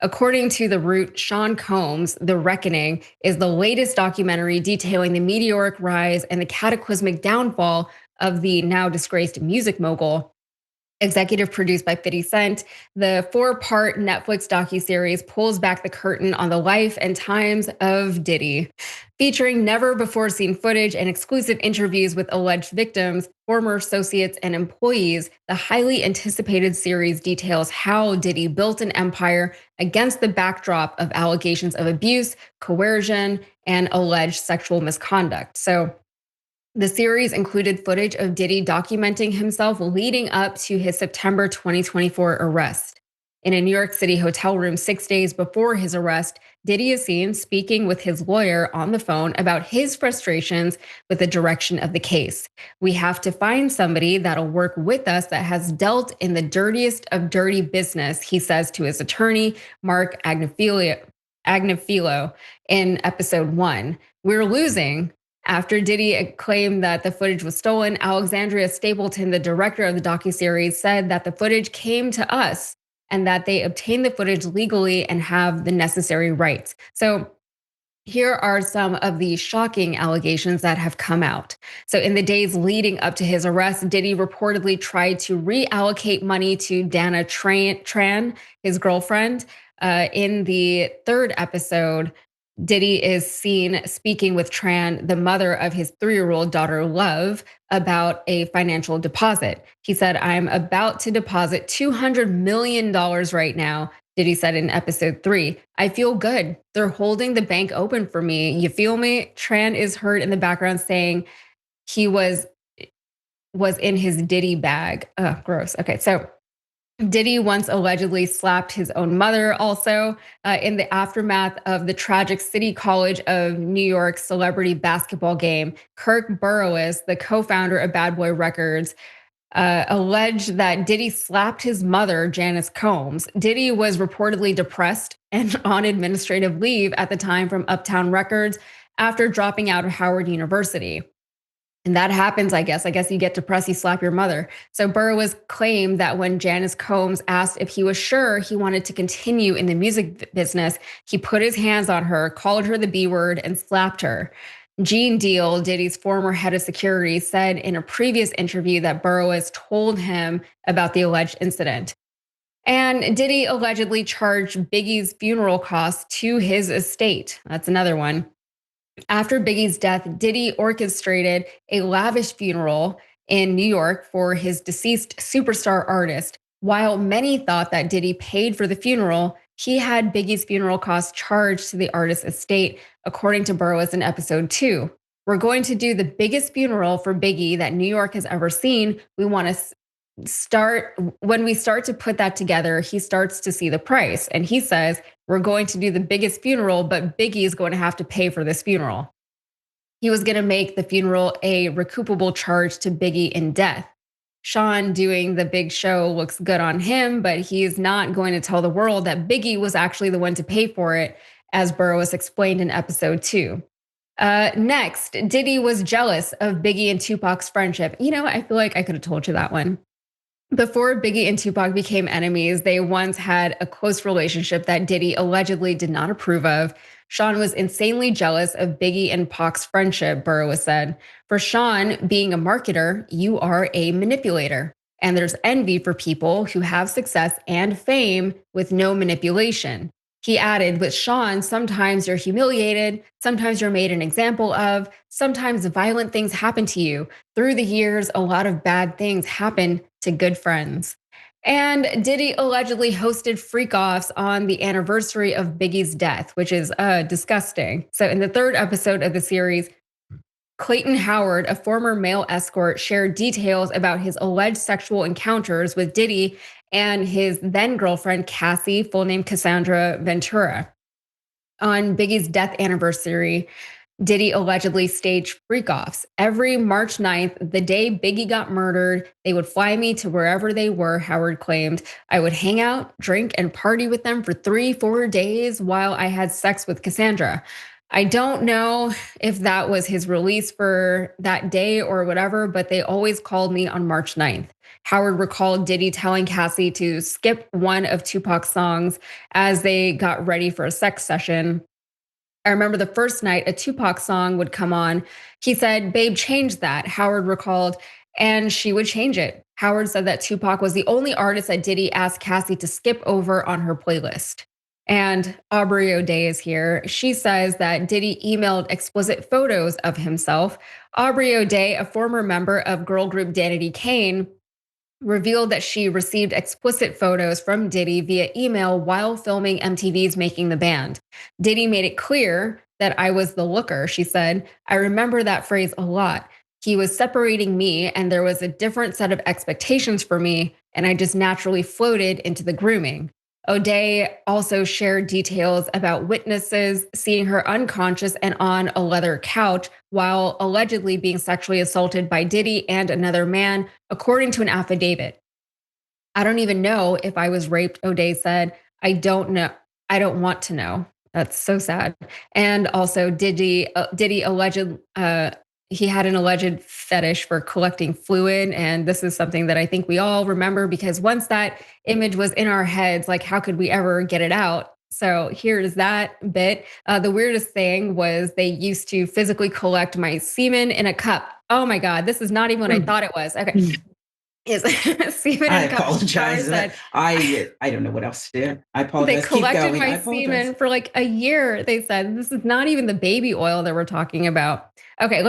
According to The Root, Sean Combs' The Reckoning is the latest documentary detailing the meteoric rise and the cataclysmic downfall of the now disgraced music mogul. Executive produced by 50 Cent, the four-part Netflix docuseries pulls back the curtain on the life and times of Diddy, featuring never-before-seen footage and exclusive interviews with alleged victims, former associates, and employees. The highly anticipated series details how Diddy built an empire against the backdrop of allegations of abuse, coercion, and alleged sexual misconduct. So, the series included footage of Diddy documenting himself leading up to his September 2024 arrest. In a New York City hotel room 6 days before his arrest, Diddy is seen speaking with his lawyer on the phone about his frustrations with the direction of the case. "We have to find somebody that'll work with us that has dealt in the dirtiest of dirty business," he says to his attorney, Mark Agnifilo, in episode 1. "We're losing." After Diddy claimed that the footage was stolen, Alexandria Stapleton, the director of the docuseries, said that the footage came to us and that they obtained the footage legally and have the necessary rights. So here are some of the shocking allegations that have come out. So, in the days leading up to his arrest, Diddy reportedly tried to reallocate money to Dana Tran, his girlfriend. In the third episode, Diddy is seen speaking with Tran, the mother of his 3-year-old daughter, Love, about a financial deposit. He said, "I'm about to deposit $200 million right now," Diddy said in episode 3. "I feel good. They're holding the bank open for me. You feel me?" Tran is heard in the background saying he was in his Diddy bag. Ugh, gross. Okay, so Diddy once allegedly slapped his own mother also in the aftermath of the tragic City College of New York celebrity basketball game. Kirk Burroughs, the co-founder of Bad Boy Records, alleged that Diddy slapped his mother, Janice Combs. Diddy was reportedly depressed and on administrative leave at the time from Uptown Records after dropping out of Howard University. And that happens, I guess. I guess you get depressed, you slap your mother. So Burroughs claimed that when Janice Combs asked if he was sure he wanted to continue in the music business, he put his hands on her, called her the B word, and slapped her. Gene Deal, Diddy's former head of security, said in a previous interview that Burroughs told him about the alleged incident. And Diddy allegedly charged Biggie's funeral costs to his estate. That's another one. After Biggie's death, Diddy orchestrated a lavish funeral in New York for his deceased superstar artist. While many thought that Diddy paid for the funeral, he had Biggie's funeral costs charged to the artist's estate, according to Burroughs in episode 2. "We're going to do the biggest funeral for Biggie that New York has ever seen. We want to when we start to put that together, he starts to see the price. And he says, we're going to do the biggest funeral, but Biggie is going to have to pay for this funeral." He was going to make the funeral a recoupable charge to Biggie in death. Sean doing the big show looks good on him, but he's not going to tell the world that Biggie was actually the one to pay for it, as Burroughs explained in episode 2. Next, Diddy was jealous of Biggie and Tupac's friendship. You know, I feel like I could have told you that one. Before Biggie and Tupac became enemies, they once had a close relationship that Diddy allegedly did not approve of. Sean was insanely jealous of Biggie and Pac's friendship, Burroughs said. "For Sean, being a marketer, you are a manipulator. And there's envy for people who have success and fame with no manipulation." He added, "With Sean, sometimes you're humiliated, sometimes you're made an example of, sometimes violent things happen to you. Through the years, a lot of bad things happen to good friends." And Diddy allegedly hosted freak-offs on the anniversary of Biggie's death, which is disgusting. So in the third episode of the series, Clayton Howard, a former male escort, shared details about his alleged sexual encounters with Diddy and his then girlfriend, Cassie, full name Cassandra Ventura. On Biggie's death anniversary, Diddy allegedly staged freak-offs. "Every March 9th, the day Biggie got murdered, they would fly me to wherever they were," Howard claimed. "I would hang out, drink, and party with them for 3-4 days while I had sex with Cassandra." I don't know if that was his release for that day or whatever, but they always called me on March 9th. Howard recalled Diddy telling Cassie to skip one of Tupac's songs as they got ready for a sex session. I remember the first night a Tupac song would come on. He said, "Babe, change that." Howard recalled, and she would change it. Howard said that Tupac was the only artist that Diddy asked Cassie to skip over on her playlist. And Aubrey O'Day is here. She says that Diddy emailed explicit photos of himself. Aubrey O'Day, a former member of girl group Danity Kane, revealed that she received explicit photos from Diddy via email while filming MTV's Making the Band. Diddy made it clear that I was the looker, she said. I remember that phrase a lot. He was separating me, and there was a different set of expectations for me, and I just naturally floated into the grooming. O'Day also shared details about witnesses seeing her unconscious and on a leather couch while allegedly being sexually assaulted by Diddy and another man, according to an affidavit. I don't even know if I was raped, O'Day said. I don't know. I don't want to know. That's so sad. And also, Diddy alleged he had an alleged fetish for collecting fluid, and this is something that I think we all remember because once that image was in our heads, like how could we ever get it out? So here's that bit. The weirdest thing was they used to physically collect my semen in a cup. Oh my God, this is not even what I thought it was. Okay. Is semen I and cup apologize. jars. I don't know what else to do. I They apologize. Keep collected going. I my apologize. semen for like a year. They said this is not even the baby oil that we're talking about. Okay,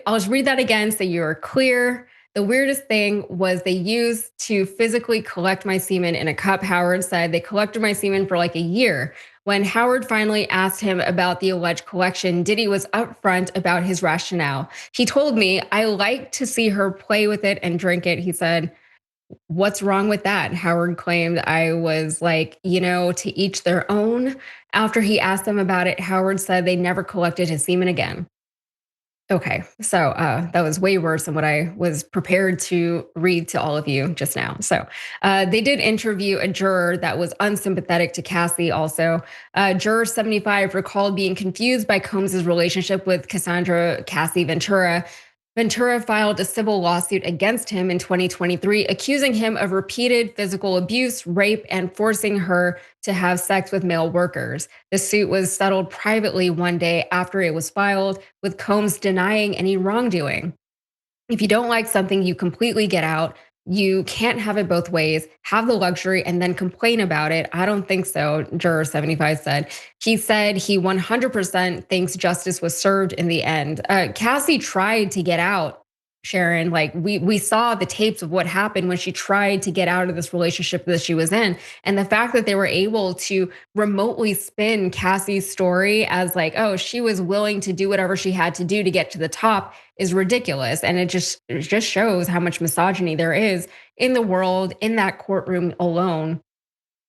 I'll just read that again so you're clear. The weirdest thing was they used to physically collect my semen in a cup. Howard said they collected my semen for like a year. When Howard finally asked him about the alleged collection, Diddy was upfront about his rationale. He told me, "I like to see her play with it and drink it." He said, "What's wrong with that?" Howard claimed I was like, to each their own. After he asked them about it, Howard said they never collected his semen again. Okay, so that was way worse than what I was prepared to read to all of you just now. So they did interview a juror that was unsympathetic to Cassie also. Juror 75 recalled being confused by Combs's relationship with Cassandra Cassie Ventura. Ventura filed a civil lawsuit against him in 2023, accusing him of repeated physical abuse, rape, and forcing her to have sex with male workers. The suit was settled privately one day after it was filed, with Combs denying any wrongdoing. If you don't like something, you completely get out. You can't have it both ways, have the luxury and then complain about it. I don't think so, Juror 75 said. He said he 100% thinks justice was served in the end. Cassie tried to get out, Sharon. Like we saw the tapes of what happened when she tried to get out of this relationship that she was in. And the fact that they were able to remotely spin Cassie's story as like, oh, she was willing to do whatever she had to do to get to the top is ridiculous. And it just shows how much misogyny there is in the world, in that courtroom alone.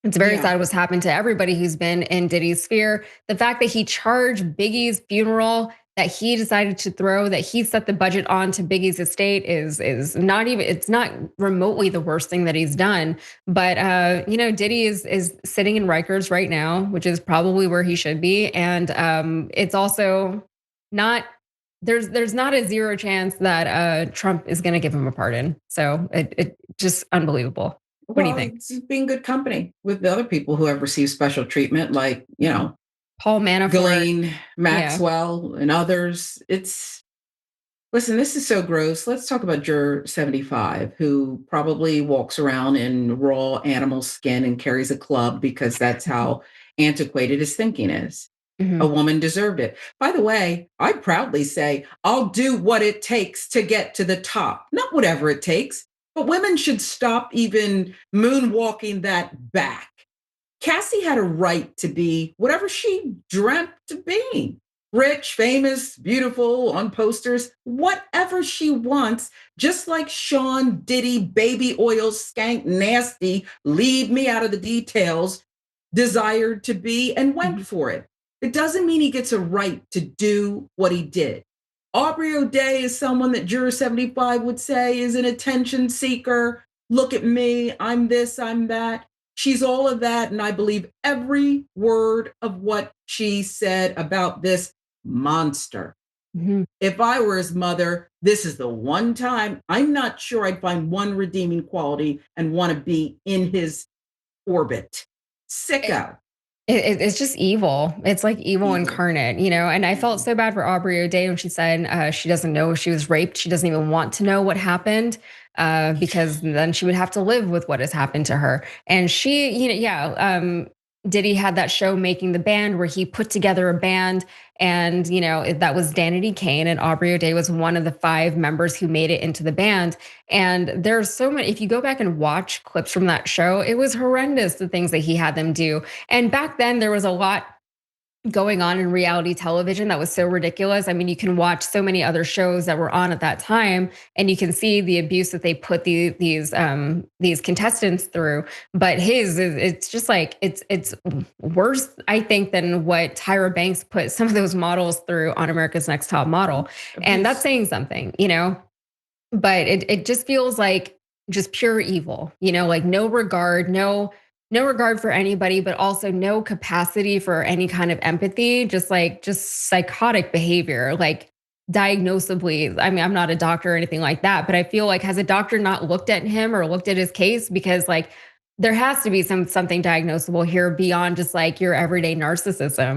It's very Yeah. sad what's happened to everybody who's been in Diddy's sphere. The fact that he charged Biggie's funeral, that he decided to throw, that he set the budget on to Biggie's estate is not even, it's not remotely the worst thing that he's done. But Diddy is sitting in Rikers right now, which is probably where he should be. And it's also not there's not a zero chance that Trump is going to give him a pardon. So it just unbelievable. What do you Well, think? it's being good company with the other people who have received special treatment, like, Paul Manafort. Ghislaine Yeah. Maxwell and others. Listen, this is so gross. Let's talk about Juror 75, who probably walks around in raw animal skin and carries a club because that's how antiquated his thinking is. A Mhm. woman deserved it. By the way, I proudly say, I'll do what it takes to get to the top, not whatever it takes, but women should stop even moonwalking that back. Cassie had a right to be whatever she dreamt of being, rich, famous, beautiful, on posters, whatever she wants, just like Sean Diddy, baby oil, skank, nasty, leave me out of the details, desired to be and went for it. It doesn't mean he gets a right to do what he did. Aubrey O'Day is someone that Juror 75 would say is an attention seeker. Look at me, I'm this, I'm that. She's all of that. And I believe every word of what she said about this monster. Mhm. If I were his mother, this is the one time I'm not sure I'd find one redeeming quality and want to be in his orbit. Sicko. It's just evil. It's like evil Evil. incarnate, you know? And I felt Mhm. so bad for Aubrey O'Day when she said she doesn't know if she was raped. She doesn't even want to know what happened because then she would have to live with what has happened to her. And she, yeah, Diddy had that show Making the Band where he put together a band and, that was Danity Kane and Aubrey O'Day was one of the 5 members who made it into the band. And there's so many, if you go back and watch clips from that show, it was horrendous the things that he had them do. And back then, there was a lot going on in reality television that was so ridiculous. I mean, you can watch so many other shows that were on at that time, and you can see the abuse that they put these contestants through. But it's just like it's worse, I think, than what Tyra Banks put some of those models through on America's Next Top Model, and that's Abuse. saying something. But it just feels like just pure evil, like no regard, no regard for anybody, but also no capacity for any kind of empathy, just psychotic behavior, like diagnosably. I mean, I'm not a doctor or anything like that, but I feel like has a doctor not looked at him or looked at his case? Because like there has to be something diagnosable here beyond just like your everyday narcissism.